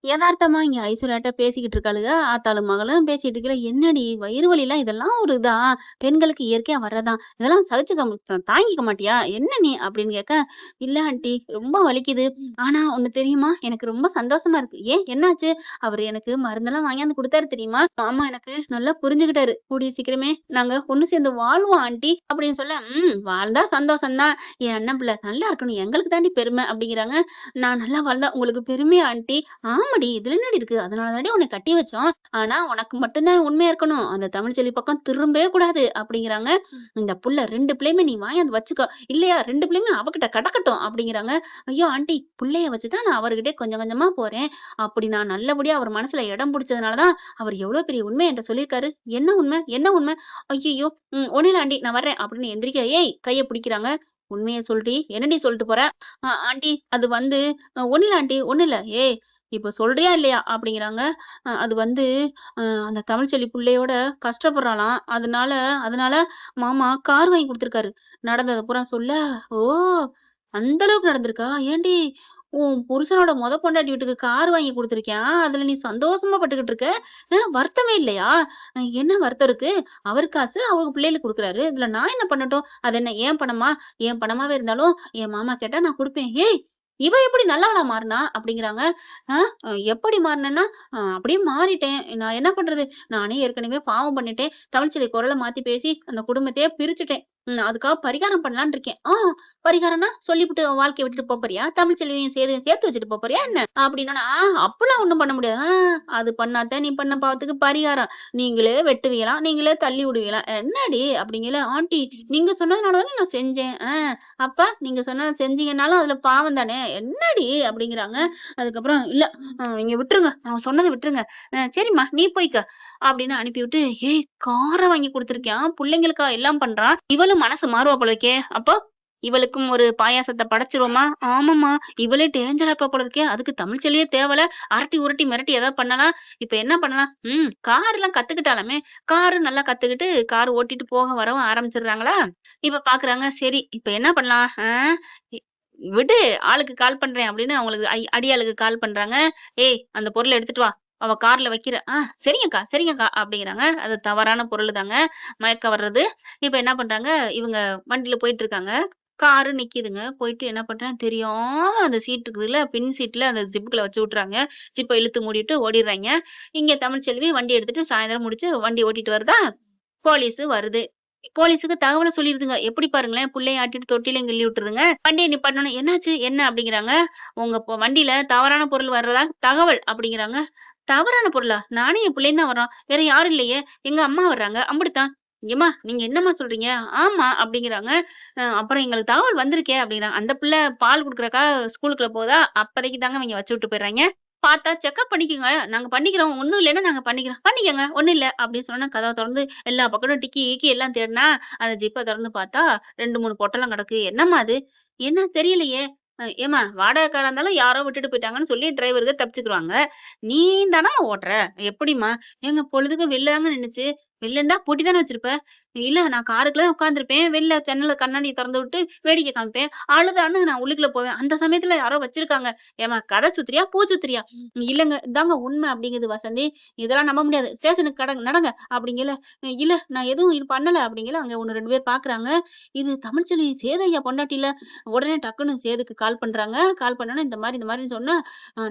எதார்த்தமா இங்க ஐசோலேட்டா பேசிக்கிட்டு இருக்காளுக. ஆத்தாளும் மகளும் பேசிட்டு இருக்கையில, "என்னடி வயிறு வலிலாம் இதெல்லாம் ஒரு இதா? பெண்களுக்கு இயற்கையா வர்றதுதான். இதெல்லாம் சகிச்சுக்க தாங்கிக்க மாட்டியா? என்ன நீ?" அப்படின்னு கேட்க, "இல்ல ஆன்ட்டி ரொம்ப வலிக்குது. ஆனா ஒண்ணு தெரியுமா? எனக்கு ரொம்ப சந்தோஷமா இருக்கு." "ஏன் என்னாச்சு?" "அவரு எனக்கு மருந்தெல்லாம் வாங்கியாந்து குடுத்தாரு தெரியுமா? மாமா எனக்கு நல்லா புரிஞ்சுகிட்டாரு. கூடிய சீக்கிரமே நாங்க ஒண்ணு சேர்ந்து வாழ்வோம் ஆன்ட்டி." அப்படின்னு சொல்ல, வாழ்ந்தா சந்தோஷம் தான். என் அண்ணன் பிள்ளை நல்லா இருக்கணும். எங்களுக்கு தாண்டி பெருமை." அப்படிங்கிறாங்க. "நான் நல்லா வாழ்ந்தா உங்களுக்கு பெருமையா ஆன்ட்டி?" "ஆமாடி. இதுல என்னடி இருக்கு? அதனால தாண்டி உன்னை கட்டி வச்சோம். ஆனா உனக்கு மட்டும் தான் உண்மையா இருக்கணும். அந்த தமிழ்ச்செல்வி பக்கம் திரும்பவே கூடாது." அப்படிங்கிறாங்க. "இந்த புள்ள 2 பிள்ளையுமே நீ வாங்கியாந்து வச்சுக்கோ. இல்லையா 2 பிள்ளையுமே அவகிட்ட கடக்கட்டும்." அப்படிங்கிறாங்க. "ஐயோ! ஆன்ட்டி புள்ளைய வச்சு தான் நான் அவர்கிட்ட கொஞ்சம் கொஞ்சமா போறேன். அப்படி நான் நல்லபடியா அவர் மனசுல இடம் புடிச்சதுனால தான் அவர் எவ்வளோ பெரிய உண்மைய என்ட்ட சொல்லியிருக்காரு." "என்ன உண்மை? என்ன உண்மை?" "ஐய்யய்யோ! ஒண்ணும் இல்ல ஆன்ட்டி நான் வர்றேன்." அப்படின்னு எந்திரிக்க, "ஏய் கைய புடிக்கிறாங்க. "உண்மைய சொல்டி. என்னடி சொல்லிட்டு போற?" ஆன்ட்டி அது வந்து ஒண்ணும் இல்ல ஆன்ட்டி, ஒண்ணும் இல்ல." "ஏய்! இப்ப சொல்றியா இல்லையா?" அப்படிங்கிறாங்க. அது வந்து அந்த தமிழ்ச்செல்வி புள்ளையோட கஷ்டப்படுறாளாம். அதனால அதனால மாமா கார் வாங்கி குடுத்துருக்காரு. நடந்தத பூரா சொல்ல, "ஓ! அந்த அளவுக்கு நடந்திருக்கா? ஏன்டி உன் புருஷனோட பொண்டாட்டி வீட்டுக்கு கார் வாங்கி குடுத்துருக்கான். அதுல நீ சந்தோஷமா பட்டுக்கிட்டு இருக்க. வருத்தமே இல்லையா? என்ன வருத்தம் இருக்கு? அவரு காசு அவங்க பிள்ளைகளுக்கு குடுக்குறாரு. இதுல நான் என்ன பண்ணட்டும்? அது என்ன என் பணமா? என் பணமாவே இருந்தாலும் என் மாமா கேட்டா நான் குடுப்பேன்." "ஏய்! இவ எப்படி நல்லவளா மாறுனா?" அப்படிங்கிறாங்க. "ஆ எப்படி மாறுனேன்னா, அப்படியே மாறிட்டேன். நான் என்ன பண்றது? நானே ஏற்கனவே பாவம் பண்ணிட்டேன். தமிழ்ச்செல்வி குரல மாத்தி பேசி அந்த குடும்பத்தையே பிரிச்சுட்டேன். அதுக்காக பரிகாரம் பண்ணலான்னு இருக்கேன்." பரிகாரம்னா சொல்லிப்புட்டு உன் வாழ்க்கைய விட்டுட்டு போப்போறியா? தமிழ்ச்செல்வியும் சேதுவும் சேர்த்து வச்சுட்டு போப்போறியா என்ன?" அப்படின்னோன, அப்பல்லாம் ஒண்ணும் பண்ண முடியாது." அது பண்ணாத்தான் நீ பண்ண பாவத்துக்கு பரிகாரம். நீங்களே வெட்டுவீங்களாம், நீங்களே தள்ளி விடுவீங்களாம்." "என்னடி?" அப்படிங்கையில, "ஆன்ட்டி நீங்க சொன்னதுனால தானே நான் செஞ்சேன்." அப்ப நீங்க சொன்னத செஞ்சீங்கன்னாலும் அதுல பாவம் தானே." "என்னடி?" அப்படிங்கிறாங்க. அதுக்கப்புறம், "இல்ல நீங்க விட்டுருங்க. நான் சொன்னத விட்டுருங்க. சரிம்மா நீ போய்க்க." அப்படின்னு அனுப்பிவிட்டு, "ஏய் கார வாங்கி குடுத்துருக்கான். புள்ளைங்களுக்கா எல்லாம் பண்றான். இவளும் மனசு மாறுவா போல இருக்கே. அப்போ இவளுக்கும் ஒரு பாயாசத்த படைச்சுருவோமா?" "ஆமாம்மா. இவளே டேஞ்சரா இருப்பா போல இருக்கே. அதுக்கு தமிழ்ச்செல்வியே தேவல. அரட்டி, உருட்டி, மிரட்டி ஏதாவது பண்ணலாம். இப்ப என்ன பண்ணலாம்? கார்லாம் கத்துக்கிட்டாளாமே. காரு நல்லா கத்துக்கிட்டு, கார் ஓட்டிட்டு போக வரவும் ஆரம்பிச்சுடுறாங்களா? இப்ப பாக்குறாங்க, சரி இப்ப என்ன பண்ணலாம்? இ விடு ஆளுக்கு கால் பண்றேன் அப்படின்னு அவங்களுக்கு அடியாளுக்கு கால் பண்றாங்க. "ஏய் அந்த பொருள எடுத்துட்டு வா. அவ கார்ல வைக்கிறேன்." சரிங்கக்கா, சரிங்கக்கா." அப்படிங்கிறாங்க. அது தவறான பொருள் தாங்க. மயக்கம் வர்றது. இப்ப என்ன பண்றாங்க, இவங்க வண்டியில போயிட்டுருக்காங்க. காரு நிக்குதுங்க. போயிட்டு என்ன பண்றேன், தெரியாம அந்த சீட் இருக்குதுல்ல, பின் சீட்ல அந்த ஜிப்புக்குள்ள வச்சு விட்டுறாங்க. ஜிப்ப இழுத்து மூடிட்டு ஓடிர்றாய்ங்க. இங்க தமிழ்ச்செல்வி வண்டி எடுத்துட்டு சாயந்தரம் முடிச்சு வண்டி ஓட்டிட்டு வருதா, போலீஸு வருது. போலீஸுக்கு தகவல சொல்லிருதுங்க. எப்படி பாருங்களேன், புள்ளைய ஆட்டிட்டு தொட்டிலையும் கிள்ளி விட்டுருதுங்க. வண்டிய நிப்பாட்னோனே, "என்னாச்சு? என்ன?" அப்படிங்கிறாங்க. "உங்க வண்டியில தவறான பொருள் வர்றதா தகவல்." அப்படிங்கிறாங்க. "தவறான பொருளா? நானும் என் புள்ளையும் தான் வர்றோம். வேற யாரும் இல்லையே. எங்க அம்மா வர்றாங்க. அம்புட்டுத்தான்." "ஏம்மா நீங்க என்னம்மா சொல்றீங்க?" "ஆமா." அப்படிங்கிறாங்க. அப்புறம் எங்களுக்கு தகவல் வந்திருக்கே." அப்படிங்கிறாங்க. அந்த பிள்ளை பால் குடுக்குறதுக்காக ஸ்கூலுக்குள்ள போகுதா, அப்பதைக்கு தாங்க இவங்க வச்சு விட்டு போயிர்றாய்ங்க. பார்த்தா செக்கப் பண்ணிக்கங்க. நாங்க பண்ணிக்கிறோம். ஒண்ணும் இல்லன்னா நாங்க பண்ணிக்கிறோம். பண்ணிக்கங்க. ஒண்ணும் இல்ல அப்படின்னு சொன்னோனே கதவ தொறந்து எல்லா பக்கமும் டிக்கி, கிக்கி எல்லாம் தேடுனா, அந்த ஜிப்ப தொறந்து பார்த்தா 2, 3 பொட்டலம் கிடக்கு. என்னம்மா அது? என்ன தெரியலையே. ஏம்மா வாடகைக்காரா இருந்தாலும் யாரோ விட்டுட்டு போயிட்டாங்கன்னு சொல்லி டிரைவருக்கு தப்பிச்சுக்குருவாங்க. நீ தானம்மா ஓட்டுற? எப்படிம்மா? ஏங்க பொழுதுக்கும் வெளில தாங்க நின்னுச்சு. வெளில இருந்தா பூட்டி தானே வச்சிருப்ப? இல்ல நான் காருக்குள்ள தான் உட்கார்ந்திருப்பேன். வெளில ஜன்னல்ல கண்ணாடிய தொறந்து விட்டு வேடிக்கை காமிப்பேன். அழுதான்னு நான் உள்ளுக்குள்ள போவேன். அந்த சமயத்துல யாரோ வச்சிருக்காங்க. ஏம்மா கதை சுத்துறியா? பூ சுத்துறியா? இல்லங்க. இதாங்க உண்மை அப்படிங்குது வசந்தி. இதெல்லாம் நம்ப முடியாது. ஸ்டேஷனுக்கு நடங்க அப்படிங்கையில, இல்ல நான் எதுவும் இது பண்ணல அப்படிங்கையில, அங்க 1, 2 பேர் பார்க்குறாங்க. இது தமிழ்ச்செல்வி சேது ஐயா பொண்டாட்டில. உடனே டக்குன்னு சேதுக்கு கால் பண்றாங்க. கால் பண்ணோனே இந்த மாரின்னு சொன்னா,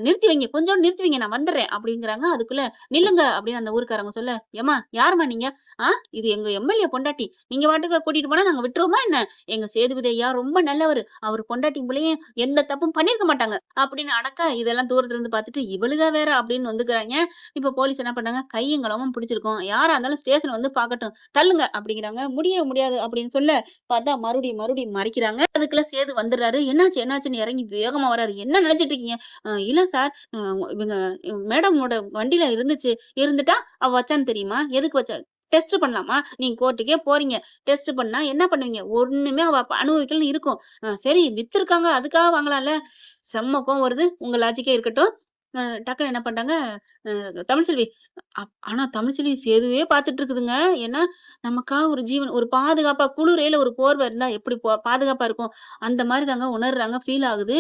நிறுத்தி வைங்க. கொஞ்சோண்டு நிறுத்தி வைங்க. நான் வந்துர்றேன் அப்படிங்கிறாங்க. அதுக்குள்ள நில்லுங்க அப்படின்னு அந்த ஊர்க்காரங்க சொல்ல, ஏம்மா யாரும்மா நீங்க? ஆ இது எங்க எம்எல்ஏ பொண்டாட்டி. நீங்க பாட்டுக்கு கூட்டிட்டு போனா நாங்க விட்டுருவோமா என்ன? எங்க சேதுபதி ஐயா ரொம்ப நல்லவரு. அவரு பொண்டாட்டி புள்ளையும் எந்த தப்பும் பண்ணியிருக்க மாட்டாங்க. அப்படின்னு அடக்க, இதெல்லாம் தூரத்துல இருந்து பார்த்துட்டு, இவளுக வேற அப்படின்னு வந்துக்கிறாய்ங்க. இப்ப போலீஸ் என்ன பண்ணாங்க, கையும் களவுமா பிடிச்சிருக்கோம். யாரா இருந்தாலும் ஸ்டேஷன் வந்து பார்க்கட்டும். தள்ளுங்க அப்படிங்கிறாங்க. முடியவே முடியாது அப்படின்னு சொல்ல, பார்த்தா மறுபடியும் மறிக்கிறாங்க. அதுக்குள்ள சேது வந்துடுறாரு. என்னாச்சு என்னாச்சுன்னு இறங்கி வேகமா வராரு. என்ன நினைச்சிட்டு இருக்கீங்க? இல்ல சார் இவங்க மேடமோட வண்டியில இருந்துச்சு. இருந்துட்டா அவ வச்சான்னு தெரியுமா? எதுக்கு வச்சா? டெஸ்ட் பண்ணலாமா? நீங்க கோர்ட்டுக்கே போறீங்க. டெஸ்ட் பண்ணா என்ன பண்ணுவீங்க? ஒண்ணுமே அவ அனுபவிக்கலன்னு இருக்கும். சரி வித்துருக்காங்க. அதுக்காக வாங்கலாம்ல. செம்ம கோவம் வருது. உங்க லாஜிக்கே இருக்கட்டும். டக்குனு என்ன பண்ணிட்டாங்க, தமிழ்செல்வி ஆனா தமிழ்செல்வி சேதுவே பார்த்துட்டு இருக்குதுங்க. ஏன்னா, நமக்காக ஒரு ஜீவன் ஒரு பாதுகாப்பா குளிரையில ஒரு போர்வை இருந்தா எப்படி பாதுகாப்பா இருக்கும். அந்த மாரி தாங்க உணர்றாங்க, ஃபீல் ஆகுது.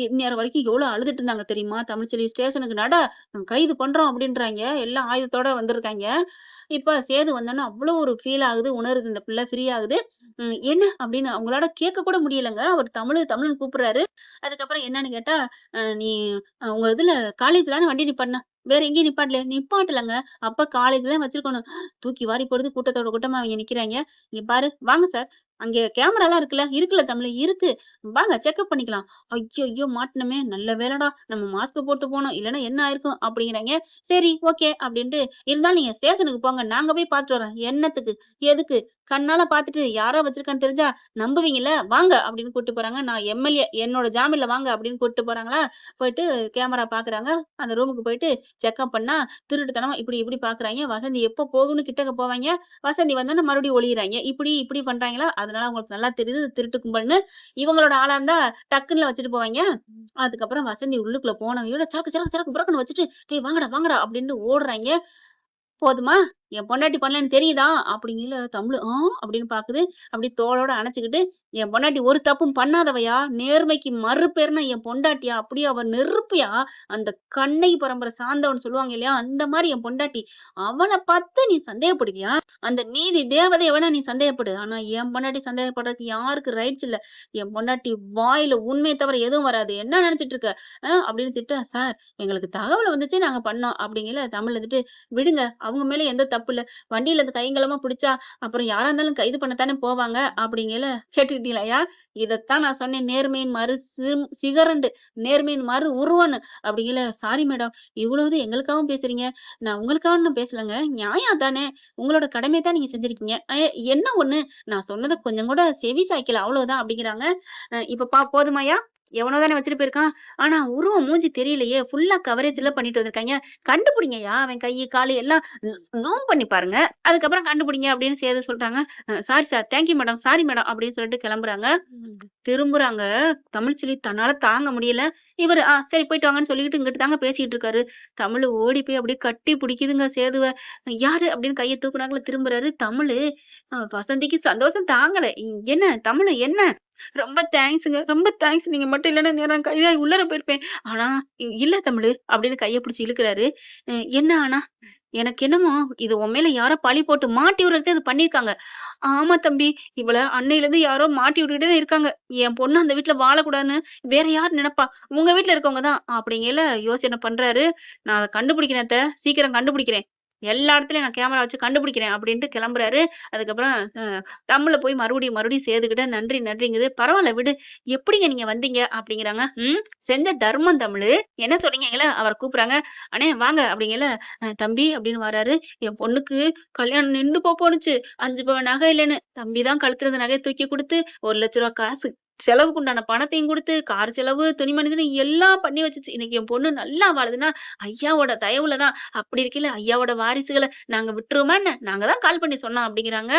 இந்நேரம் வரைக்கும் எவ்வளோ அழுதுட்டு இருந்தாங்க தெரியுமா? தமிழ்செல்வி ஸ்டேஷனுக்கு நட கைது பண்றோம் அப்படின்றாய்ங்க. எல்லாம் ஆயுதத்தோட வந்திருக்காய்ங்க. இப்ப சேது வந்தோனே அவ்வளோ ஒரு ஃபீல் ஆகுது, உணருது இந்த பிள்ளை ஃப்ரீ ஆகுது. என்ன அப்படின்னு அவங்களால கேட்க கூட முடியலங்க. அவர் தமிழ் தமிழ்ன்னு கூப்பிடுறாரு. அதுக்கப்புறம் என்னன்னு கேட்டா, நீ உங்க இதுல காலேஜ்ல தானே வண்டி நிப்பாட்ன? வேற எங்கேயும் நிப்பாட்டலையா? நிப்பாட்டலங்க. அப்ப காலேஜ்ல தான் வச்சிருக்கணும். தூக்கி வாரி போடுது கூட்டத்தோட கூட்டமா அவைங்க நிக்கிறாய்ங்க. இங்க பாரு, வாங்க சார். அங்கே கேமராலாம் இருக்குல்ல? இருக்குல்ல தமிழ்? இருக்கு. வாங்க செக்கப் பண்ணிக்கலாம். ஐய்யய்யோ! மாட்டுனோமே! நல்ல வேளைடா. நம்ம மாஸ்க் போட்டு போனோம். இல்லன்னா என்ன ஆயிருக்கும்? அப்படிங்கிறாய்ங்க. சரி, ஓகே அப்படின்ட்டு, இருந்தாலும் நீங்க ஸ்டேஷனுக்கு போங்க. நாங்க போய் பார்த்துட்டு வர்றோம். என்னத்துக்கு? எதுக்கு? கண்ணால பார்த்துட்டு யாரோ வச்சிருக்கான்னு தெரிஞ்சா நம்புவீங்கல்ல? வாங்க அப்படின்னு கூட்டிட்டு போறாங்க. நான் எம்எல்ஏ என்னோட ஜாமீன்ல வாங்க அப்படின்னு கூட்டிட்டு போறாங்களா, போயிட்டு கேமரா பார்க்குறாங்க. அந்த ரூமுக்கு போயிட்டு செக்கப் பண்ணா, திருட்டுத்தனமா இப்படி இப்படி பார்க்குறாய்ங்க. வசந்தி எப்போ போகும்னு கிட்டக்க போவாய்ங்க. வசந்தி வந்தோனே மறுபடியும் ஒளியிறாய்ங்க. இப்படி இப்படி பண்றாய்ங்களா, அதனால அவங்களுக்கு நல்லா தெரியுது திருட்டு கும்பல்ன்னு. இவங்களோட ஆளா இருந்தா டக்குன்னு வச்சுட்டு போவாய்ங்க. அதுக்கப்புறம் வசந்தி உள்ளுக்குள்ள போனதையோட சரக்கு சரக்கு சரக்கு புரக்குன்னு வச்சுட்டு, "டேய் வாங்கடா வாங்கடா" அப்படின்னு ஓடுறாய்ங்க. போதுமா? என் பொண்டாட்டி பண்ணலன்னு தெரியுதா? அப்படிங்கல தமிழ் அப்படின்னு பாக்குது. அப்படியே தோளோட அணைச்சுக்கிட்டு, என் பொண்டாட்டி ஒரு தப்பும் பண்ணாதவையா? நேர்மைக்கு மறுபேருனா என் பொண்டாட்டியா? அப்படியே அவ நெருப்புயா! அந்த கண்ணகி பரம்பரை சார்ந்தவன்னு சொல்லுவாங்க இல்லையா? அந்த மாரி என் பொண்டாட்டி. அவள பார்த்து நீ சந்தேகப்படுவியா? அந்த நீதி தேவதைய வேணா நீ சந்தேகப்படு. ஆனா என் பொண்டாட்டி சந்தேகப்படுறதுக்கு யாருக்கு ரைட்ஸ் இல்ல. என் பொண்டாட்டி வாயில உண்மைய தவிர எதுவும் வராது. என்ன நெனச்சுட்டு இருக்க? அப்படின்னு திட்ட, சார் எங்களுக்கு தகவல் வந்துச்சு நாங்க பண்ணோம். அப்படிங்கல தமிழ் வந்துட்டு, விடுங்க. அவங்க மேல எந்த தப்பு இல்ல. வண்டியில இந்த கைங்களமா பிடிச்சா, அப்புறம் யாரா இருந்தாலும் கைது பண்ணத்தானே போவாங்க. அப்படிங்கையில கேட்டுக்கிட்டீங்களாய்யா? இதத்தான் நான் சொன்னேன். நேர்மையின் மறு சிகரண்டு. நேர்மையின் மறு உருவன்னு. அப்படிங்கையில, சாரி மேடம். இவ்வளவு எங்களுக்காகவும் பேசுறீங்க. நான் உங்களுக்காகவும் பேசலங்க. நியாயம் அதானே. உங்களோட கடமைய தான் நீங்க செஞ்சிருக்கீங்க. என்ன ஒண்ணு, நான் சொன்னத கொஞ்சம் கூட செவி சாய்க்கல. அவ்வளவுதான் அப்படிங்கிறாங்க. இப்ப போதுமாய்யா? எவனோ தானே வச்சுட்டு போயிருக்கான். ஆனா உருவம் மூஞ்சி தெரியலையே. ஃபுல்லா கவரேஜ்ல பண்ணிட்டு வந்திருக்காய்ங்க. கண்டுபிடிங்கய்யா. அவன் கை, காலு எல்லாம் ஜூம் பண்ணி பாருங்க. அதுக்கப்புறம் கண்டுபிடிங்க அப்படின்னு சேது சொல்றாங்க. Sorry sir. Thank you madam. Sorry madam அப்படின்னு சொல்லிட்டு கிளம்புறாங்க. திரும்புறாங்க. தமிழ்ச்செல்வி தன்னால தாங்க முடியல. இவரு சரி போயிட்டு வாங்கன்னு சொல்லிட்டு இங்கிட்டு தாங்க பேசிட்டு இருக்காரு. தமிழ் ஓடி போய் அப்படியே கட்டி பிடிக்குதுங்க சேதுவ. யாரு அப்படின்னு கைய தூக்குனாங்கள திரும்புறாரு. தமிழு வசந்திக்கு சந்தோஷம் தாங்கல. என்ன தமிழ் என்ன? ரொம்ப தேங்க்ஸ்ங்க. ரொம்ப தேங்க்ஸ். நீங்க மட்டும் இல்லன்னா நேரம் கைதாகி உள்ளார போயிருப்பேன். ஆனா, இல்ல தமிழு அப்படின்னு கைய பிடிச்சு இழுக்குறாரு. என்ன ஆனா? எனக்கு என்னமோ இது உன் மேல யாரோ பழி போட்டு மாட்டி விடுறதுக்கு இது பண்ணியிருக்காங்க. ஆமா தம்பி. இவள அன்னையிலருந்து யாரோ மாட்டி விட்டுட்டே தான் இருக்காங்க. என் பொண்ணு அந்த வீட்ல வாழக்கூடாதுன்னு வேற யார் நினைப்பா? உங்க வீட்ல இருக்கவங்க தான். அப்படிங்கையில யோசனை பண்றாரு. நான் அத கண்டுபிடிக்கிறேன் அத்த. சீக்கிரம் கண்டுபிடிக்கிறேன். எல்லா இடத்துலயும் நான் கேமரா வச்சு கண்டுபிடிக்கிறேன் அப்படின்ட்டு கிளம்புறாரு. அதுக்கப்புறம் தமிழ்ல போய் மறுபடியும் சேதுகிட்ட நன்றி நன்றிங்குது. பரவால்ல விடு. எப்படிங்க நீங்க வந்தீங்க? அப்படிங்கிறாங்க. செஞ்ச தர்மம் தமிழு. என்ன சொன்னீங்கங்கள? அவர கூப்பிடுறாங்க. அண்ணே வாங்க அப்படிங்கையில, தம்பி அப்படின்னு வராரு. என் பொண்ணுக்கு கல்யாணம் நின்னு போணுச்சு. 5 பவன் நகை இல்லன்னு. தம்பி தான் கழுத்துல இருந்த நகைய தூக்கி குடுத்து, ரூ. 1,00,000 காசு செலவுக்கு உண்டான பணத்தையும் குடுத்து, கார் செலவு, துணிமணின்னு எல்லாம் பண்ணி வச்சுச்சு. இன்னைக்கு என் பொண்ணு நல்லா வாழுதுன்னா, ஐயாவோட தயவுல தான். அப்படி இருக்கையில ஐயாவோட வாரிசுகள நாங்க விட்டுருவோமா என்ன? நாங்க தான் கால் பண்ணி சொன்னோம் அப்படிங்கிறாங்க.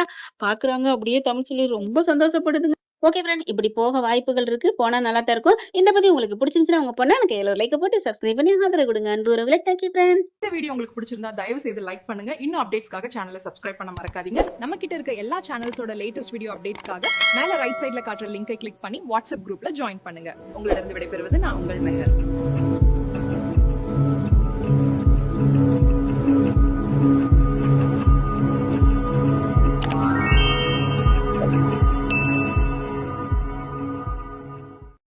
பாக்குறாங்க அப்படியே தமிழ்ச்செல்வி ரொம்ப சந்தோஷப்படுதுங்க. Okay friend. இப்படி போக வாய்ப்புகள் இருக்கு. போனா நல்லா தான் இருக்கும். இந்த பதிவு உங்களுக்கு பிடிச்சிருந்துச்சுன்னா உங்க பொண்ணா எனக்கு ஒரு லைக்க போட்டு சப்ஸ்கிரைப் பண்ணி ஆதரவு கொடுங்க. அன்பு உறவுகளே. Thank you friends. இந்த வீடியோ உங்களுக்கு பிடிச்சிருந்தா தயவு செய்து லைக் பண்ணுங்க. இன்னும் அப்டேட்ஸ்க்காக சேனலை சப்ஸ்கிரைப் பண்ண மறக்காதீங்க. நம்ம கிட்ட இருக்க எல்லா சேனல்ஸோட லேட்டஸ்ட் வீடியோ அப்டேட்ஸ்க்காக மேல ரைட் சைடுல காட்டுற லிங்கை கிளிக் பண்ணி வாட்ஸ்அப் குரூப்ல ஜாயின் பண்ணுங்க. உங்களிடம் விடைபெறுவது நான் உங்கள் மெஹர்.